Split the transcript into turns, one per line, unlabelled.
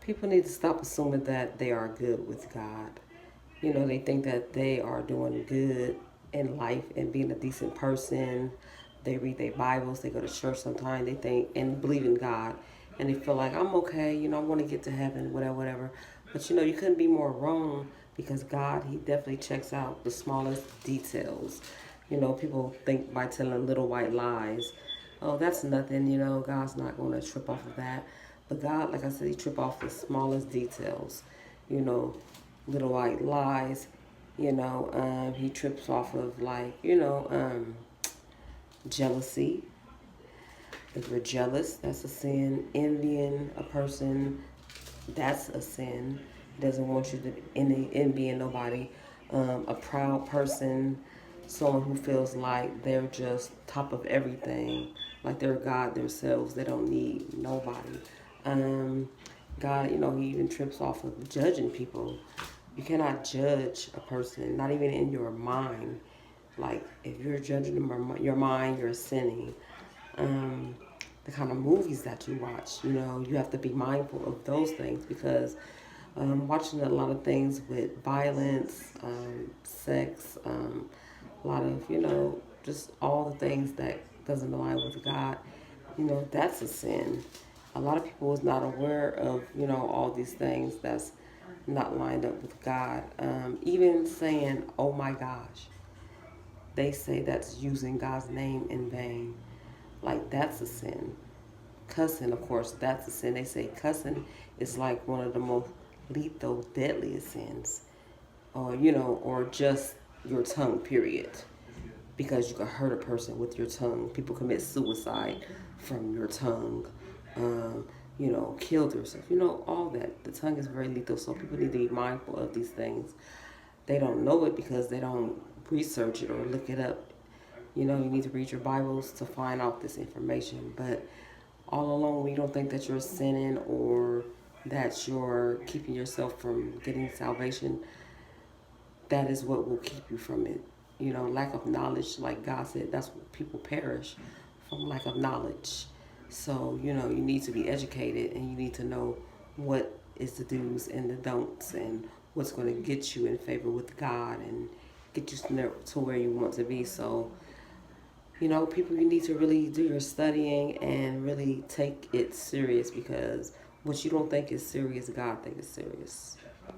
People need to stop assuming that they are good with God. You know, they think that they are doing good in life and being a decent person. They read their Bibles, they go to church sometimes, they think and believe in God. And they feel like, I'm okay, you know, I'm going to get to heaven, whatever, whatever. But, you know, you couldn't be more wrong because God, He definitely checks out the smallest details. You know, people think by telling little white lies, oh, that's nothing, you know, God's not going to trip off of that. But God, like I said, He trip off the smallest details. You know, little white lies. He trips off of like, jealousy. If you're jealous, that's a sin. Envying a person, that's a sin. He doesn't want you to envying nobody. A proud person, someone who feels like they're just top of everything, like they're God themselves. They don't need nobody. Um, God, you know, He even trips off of judging people. You cannot judge a person, not even in your mind. Like if you're judging them your mind, you're sinning. Um, the kind of movies that you watch, you know, you have to be mindful of those things because watching a lot of things with violence, sex, a lot of, you know, just all the things that doesn't align with God, you know, that's a sin. A lot of people is not aware of, you know, all these things that's not lined up with God. Even saying, oh my gosh, they say that's using God's name in vain. Like that's a sin. Cussing, of course, that's a sin. They say cussing is like one of the most lethal, deadliest sins. Or, you know, or just your tongue, period. Because you can hurt a person with your tongue. People commit suicide from your tongue. Um, kill themselves. You know, all that. The tongue is very lethal, so people need to be mindful of these things. They don't know it because they don't research it or look it up. You know, you need to read your Bibles to find out this information. But all along, we don't think that you're sinning or that you're keeping yourself from getting salvation. That is what will keep you from it. You know, lack of knowledge, like God said, that's what people perish from lack of knowledge. So, you know, you need to be educated and you need to know what is the do's and the don'ts and what's going to get you in favor with God and get you to where you want to be. So, you know, people, you need to really do your studying and really take it serious because what you don't think is serious, God think is serious.